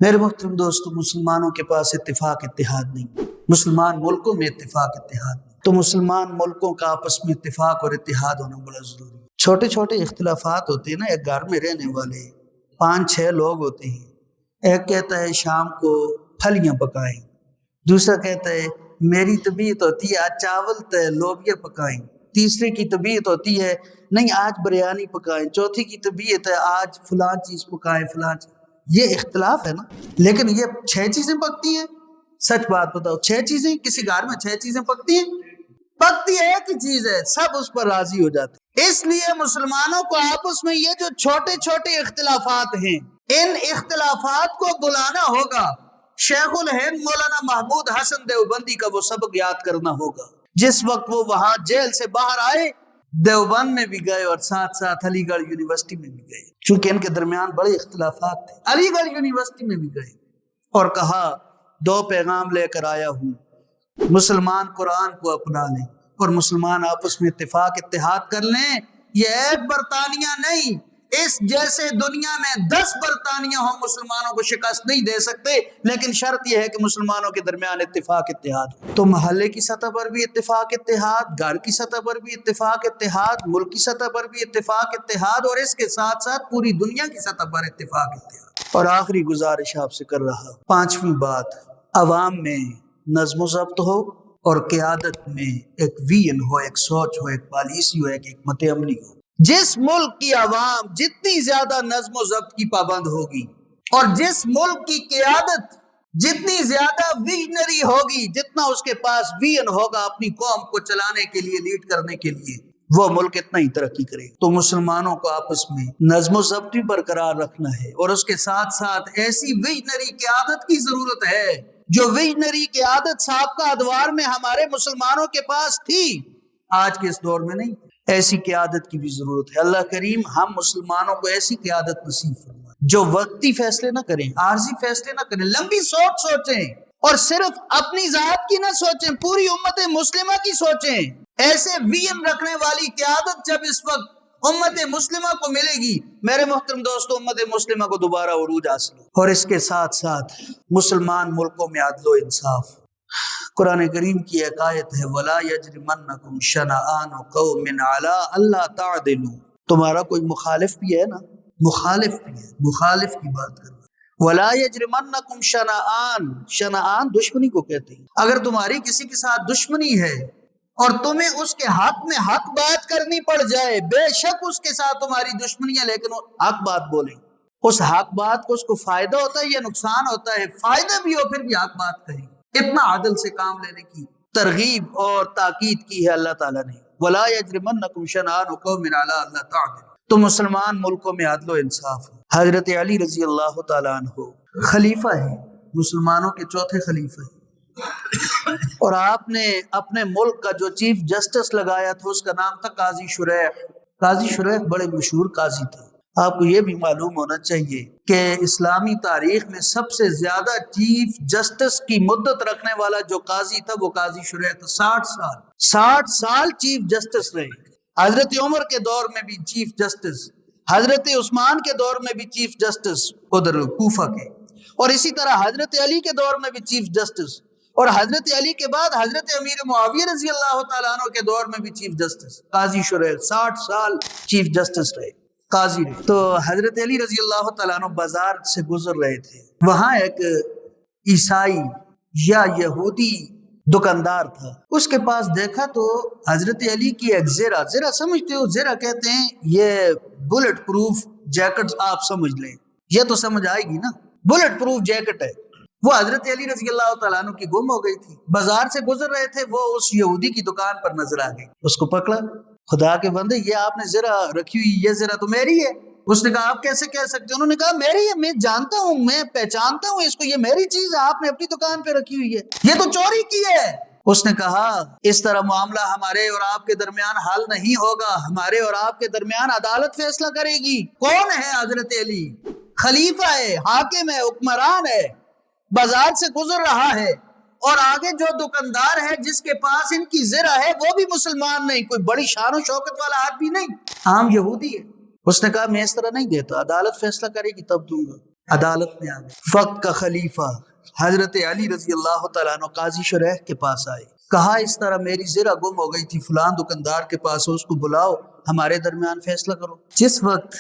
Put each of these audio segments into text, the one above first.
میرے محترم دوستو، مسلمانوں کے پاس اتفاق اتحاد نہیں، مسلمان ملکوں میں اتفاق اتحاد نہیں، تو مسلمان ملکوں کا آپس میں اتفاق اور اتحاد ہونا بڑا ضروری ہے۔ چھوٹے چھوٹے اختلافات ہوتے ہیں نا، ایک گھر میں رہنے والے 5-6 لوگ ہوتے ہیں، ایک کہتا ہے شام کو پھلیاں پکائیں، دوسرا کہتا ہے میری طبیعت ہوتی ہے آج چاول تے لوبیا پکائیں، تیسرے کی طبیعت ہوتی ہے نہیں آج بریانی پکائیں، چوتھی کی طبیعت ہے آج فلاں چیز پکائیں فلاں چیز۔ یہ اختلاف ہے نا، لیکن یہ 6 چیزیں پکتی ہیں۔ سچ بات بتاؤ، 6 چیزیں کسی گھر میں 6 چیزیں پکتی ہیں؟ پکتی ایک ہی چیز ہے، سب اس پر راضی ہو جاتے ہیں۔ اس لیے مسلمانوں کو آپس میں یہ جو چھوٹے چھوٹے اختلافات ہیں، ان اختلافات کو بلانا ہوگا۔ شیخ الہند مولانا محمود حسن دیوبندی کا وہ سبق یاد کرنا ہوگا۔ جس وقت وہ وہاں جیل سے باہر آئے، دیوبند میں بھی گئے اور ساتھ ساتھ علی گڑھ یونیورسٹی میں بھی گئے، چونکہ ان کے درمیان بڑے اختلافات تھے۔ علی گڑھ یونیورسٹی میں بھی گئے اور کہا 2 پیغام لے کر آیا ہوں، مسلمان قرآن کو اپنا لیں اور مسلمان آپس میں اتفاق اتحاد کر لیں۔ یہ ایک برطانیہ نہیں، اس جیسے دنیا میں 10 برطانیہ ہوں، مسلمانوں کو شکست نہیں دے سکتے، لیکن شرط یہ ہے کہ مسلمانوں کے درمیان اتفاق اتحاد ہو۔ تو محلے کی سطح پر بھی اتفاق اتحاد، گھر کی سطح پر بھی اتفاق اتحاد، ملک کی سطح پر بھی اتفاق اتحاد، اور اس کے ساتھ ساتھ پوری دنیا کی سطح پر اتفاق اتحاد۔ اور آخری گزارش آپ سے کر رہا، 5ویں بات، عوام میں نظم و ضبط ہو اور قیادت میں ایک ویژن ہو، ایک سوچ ہو، ایک پالیسی ہو، ایک حکمت عملی ہو۔ جس ملک کی عوام جتنی زیادہ نظم و ضبط کی پابند ہوگی اور جس ملک کی قیادت جتنی زیادہ ویژنری ہوگی، جتنا اس کے پاس ویژن ہوگا اپنی قوم کو چلانے کے لیے، لیڈ کرنے کے لیے، وہ ملک اتنا ہی ترقی کرے۔ تو مسلمانوں کو آپس میں نظم و ضبط بھی برقرار رکھنا ہے، اور اس کے ساتھ ساتھ ایسی ویژنری قیادت کی ضرورت ہے جو ویژنری قیادت سابقہ ادوار میں ہمارے مسلمانوں کے پاس تھی، آج کے اس دور میں نہیں۔ ایسی قیادت کی بھی ضرورت ہے۔ اللہ کریم ہم مسلمانوں کو ایسی قیادت نصیب فرمائے جو وقتی فیصلے نہ کریں، عارضی فیصلے نہ کریں، لمبی سوچ سوچیں، اور صرف اپنی ذات کی نہ سوچیں، پوری امت مسلمہ کی سوچیں۔ ایسے ویژن رکھنے والی قیادت جب اس وقت امت مسلمہ کو ملے گی، میرے محترم دوستو، امت مسلمہ کو دوبارہ عروج حاصل ہو۔ اور اس کے ساتھ ساتھ مسلمان ملکوں میں عدل و انصاف۔ قرآن کریم کی ایک آیت ہے، وَلَا يَجْرِمَنَّكُمْ شَنَآنُ قَوْمٍ عَلَىٰ أَلَّا تَعْدِلُوا۔ تمہارا کوئی مخالف بھی ہے نا، مخالف بھی ہے، مخالف کی بات کر رہا ہے۔ وَلَا يَجْرِمَنَّكُمْ شَنَآنُ، شنآن دشمنی کو کہتے ہیں۔ اگر تمہاری کسی کے ساتھ دشمنی ہے اور تمہیں اس کے حق میں حق بات کرنی پڑ جائے، بے شک اس کے ساتھ تمہاری دشمنی ہے، لیکن حق بات بولیں، اس حق بات کو اس کو فائدہ ہوتا ہے یا نقصان ہوتا ہے، فائدہ بھی ہو پھر بھی حق بات کہیں۔ اتنا عدل سے کام لینے کی ترغیب اور تاکید کی ہے اللہ تعالیٰ نے۔ وَلَا يَجْرِمَنَّكُمْ شَنَآنُ قَوْمٍ عَلَىٰ أَلَّا تَعْدِلُوا۔ تو مسلمان ملکوں میں عدل و انصاف ہو۔ حضرت علی رضی اللہ تعالیٰ عنہ خلیفہ ہیں، مسلمانوں کے 4تھے خلیفہ ہیں، اور آپ نے اپنے ملک کا جو چیف جسٹس لگایا تھا اس کا نام تھا قاضی شریح۔ قاضی شریح بڑے مشہور قاضی تھے۔ آپ کو یہ بھی معلوم ہونا چاہیے کہ اسلامی تاریخ میں سب سے زیادہ چیف جسٹس کی مدت رکھنے والا جو قاضی تھا وہ قاضی شریح تھا۔ 60 سال چیف جسٹس رہے۔ حضرت عمر کے دور میں بھی چیف جسٹس، حضرت عثمان کے دور میں بھی چیف جسٹس ادھر کوفہ کے، اور اسی طرح حضرت علی کے دور میں بھی چیف جسٹس، اور حضرت علی کے بعد حضرت امیر معاویہ رضی اللہ تعالیٰ عنہ کے دور میں بھی چیف جسٹس قاضی شریح 60 سال چیف جسٹس رہے، قاضی رہے۔ تو حضرت علی رضی اللہ تعالیٰ عنہ بازار سے گزر رہے تھے، وہاں ایک عیسائی یا یہودی دکاندار تھا، اس کے پاس دیکھا تو حضرت علی کی ایک زرہ سمجھتے ہو، زرہ کہتے ہیں یہ بلٹ پروف جیکٹ، آپ سمجھ لیں، یہ تو سمجھ آئے گی نا، بلٹ پروف جیکٹ ہے، وہ حضرت علی رضی اللہ تعالیٰ عنہ کی گم ہو گئی تھی۔ بازار سے گزر رہے تھے، وہ اس یہودی کی دکان پر نظر آ گئی، اس کو پکڑا، خدا کے بندے یہ آپ نے زرہ رکھی ہوئی، یہ زرہ تو میری ہے۔ اس نے کہا آپ کیسے کہہ سکتے ہیں؟ انہوں نے کہا میری ہے، میں جانتا ہوں، میں پہچانتا ہوں اس کو، یہ میری چیز ہے، آپ نے اپنی دکان پہ رکھی ہوئی ہے، یہ تو چوری کی ہے۔ اس نے کہا اس طرح معاملہ ہمارے اور آپ کے درمیان حل نہیں ہوگا، ہمارے اور آپ کے درمیان عدالت فیصلہ کرے گی۔ کون ہے؟ حضرت علی، خلیفہ ہے، حاکم ہے، حکمران ہے، بازار سے گزر رہا ہے، اور آگے جو دکاندار ہے جس کے پاس ان کی زرہ ہے وہ بھی مسلمان نہیں، کوئی بڑی شان و شوکت والا آدمی نہیں، عام یہودی ہے۔ اس نے کہا میں اس طرح نہیں دیتا، عدالت فیصلہ کرے گی تب دوں گا۔ عدالت میں آ گئے۔ وقت کا خلیفہ حضرت علی رضی اللہ تعالیٰ عنہ قاضی شریح کے پاس آئے، کہا اس طرح میری زرہ گم ہو گئی تھی، فلان دکاندار کے پاس، اس کو بلاؤ، ہمارے درمیان فیصلہ کرو۔ جس وقت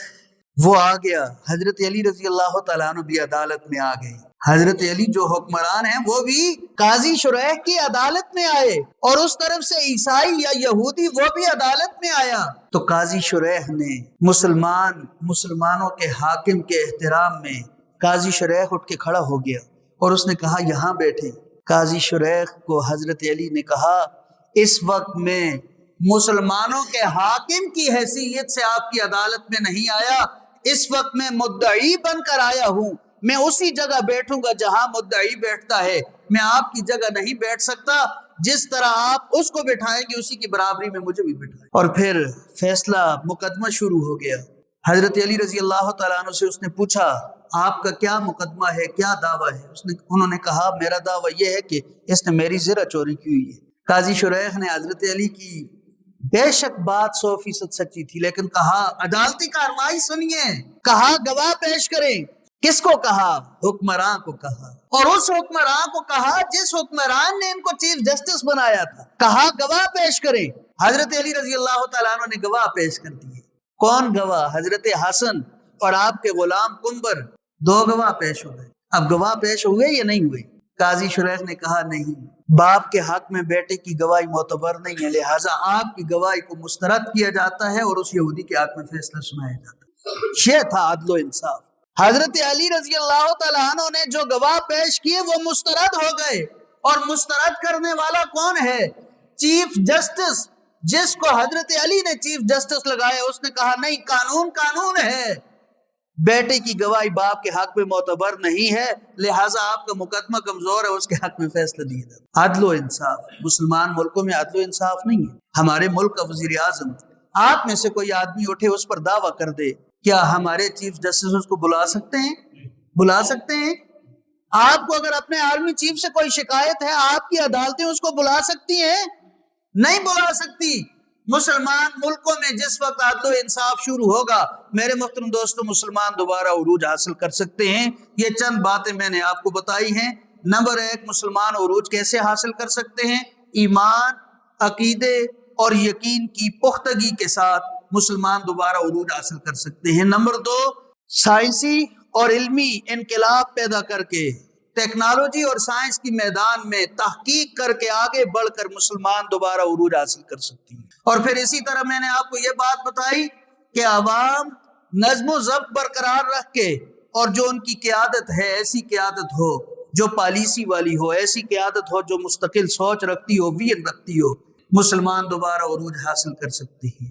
وہ آ گیا، حضرت علی رضی اللہ تعالیٰ عنہ بھی عدالت میں آ گئے۔ حضرت علی جو حکمران ہیں وہ بھی قاضی شریح کی عدالت میں آئے، اور اس طرف سے عیسائی یا یہودی وہ بھی عدالت میں آیا۔ تو قاضی شریح نے مسلمانوں کے حاکم کے احترام میں قاضی شریح اٹھ کے کھڑا ہو گیا اور اس نے کہا یہاں بیٹھے۔ قاضی شریح کو حضرت علی نے کہا اس وقت میں مسلمانوں کے حاکم کی حیثیت سے آپ کی عدالت میں نہیں آیا، اس وقت میں مدعی بن کر آیا ہوں، میں اسی جگہ بیٹھوں گا جہاں مدعی بیٹھتا ہے، میں آپ کی جگہ نہیں بیٹھ سکتا، جس طرح آپ اس کو بٹھائیں گے اسی کی برابری میں مجھے بھی بٹھائیں۔ اور پھر فیصلہ مقدمہ شروع ہو گیا۔ حضرت علی رضی اللہ تعالیٰ عنہ سے اس نے پوچھا آپ کا کیا مقدمہ ہے، کیا دعویٰ ہے؟ انہوں نے کہا میرا دعویٰ یہ ہے کہ اس نے میری زرہ چوری کی ہوئی ہے۔ قاضی شریح نے حضرت علی کی بے شک بات 100% سچی تھی، لیکن کہا عدالتی کارروائی سنیے، کہا گواہ پیش کریں۔ کس کو کہا؟ حکمراں کو کہا، اور اس حکمراں کو کہا جس حکمران نے ان کو چیف جسٹس بنایا تھا، کہا گواہ پیش کریں۔ حضرت علی رضی اللہ تعالیٰ عنہ نے گواہ پیش کر دیے۔ کون گواہ؟ حضرت حسن اور آپ کے غلام قنبر، 2 گواہ پیش ہو گئے۔ اب گواہ پیش ہوئے یا نہیں ہوئے؟ قاضی شریح نے کہا نہیں، باپ کے حق میں بیٹے کی گواہی معتبر نہیں ہے، لہٰذا آپ کی گواہی کو مسترد کیا جاتا ہے اور اس یہودی کے حق میں فیصلہ سنایا جاتا ہے۔ یہ تھا عدل و انصاف۔ حضرت علی رضی اللہ تعالیٰ عنہ نے جو گواہ پیش کیے وہ مسترد ہو گئے، اور مسترد کرنے والا کون ہے؟ چیف جسٹس، جس کو حضرت علی نے چیف جسٹس لگایا، اس نے کہا نہیں، قانون قانون ہے، بیٹے کی گواہی باپ کے حق میں معتبر نہیں ہے، لہٰذا آپ کا مقدمہ کمزور ہے، اس کے حق میں فیصلہ دیا جاتا۔ عدل و انصاف مسلمان ملکوں میں عدل و انصاف نہیں ہے۔ ہمارے ملک کا وزیر اعظم، آپ میں سے کوئی آدمی اٹھے اس پر دعویٰ کر دے، کیا ہمارے چیف جسٹس اس کو بلا سکتے ہیں؟ بلا سکتے ہیں؟ آپ کو اگر اپنے آرمی چیف سے کوئی شکایت ہے، آپ کی عدالتیں اس کو بلا سکتی ہیں؟ نہیں بلا سکتی۔ مسلمان ملکوں میں جس وقت عدل و انصاف شروع ہوگا، میرے محترم دوستو، مسلمان دوبارہ عروج حاصل کر سکتے ہیں۔ یہ چند باتیں میں نے آپ کو بتائی ہیں۔ نمبر 1، مسلمان عروج کیسے حاصل کر سکتے ہیں؟ ایمان، عقیدے اور یقین کی پختگی کے ساتھ مسلمان دوبارہ عروج حاصل کر سکتے ہیں۔ نمبر 2، سائنسی اور علمی انقلاب پیدا کر کے، ٹیکنالوجی اور سائنس کی میدان میں تحقیق کر کے آگے بڑھ کر مسلمان دوبارہ عروج حاصل کر سکتی ہیں۔ اور پھر اسی طرح میں نے آپ کو یہ بات بتائی کہ عوام نظم و ضبط برقرار رکھ کے، اور جو ان کی قیادت ہے ایسی قیادت ہو جو پالیسی والی ہو، ایسی قیادت ہو جو مستقل سوچ رکھتی ہو، ویژن رکھتی ہو، مسلمان دوبارہ عروج حاصل کر سکتے ہیں۔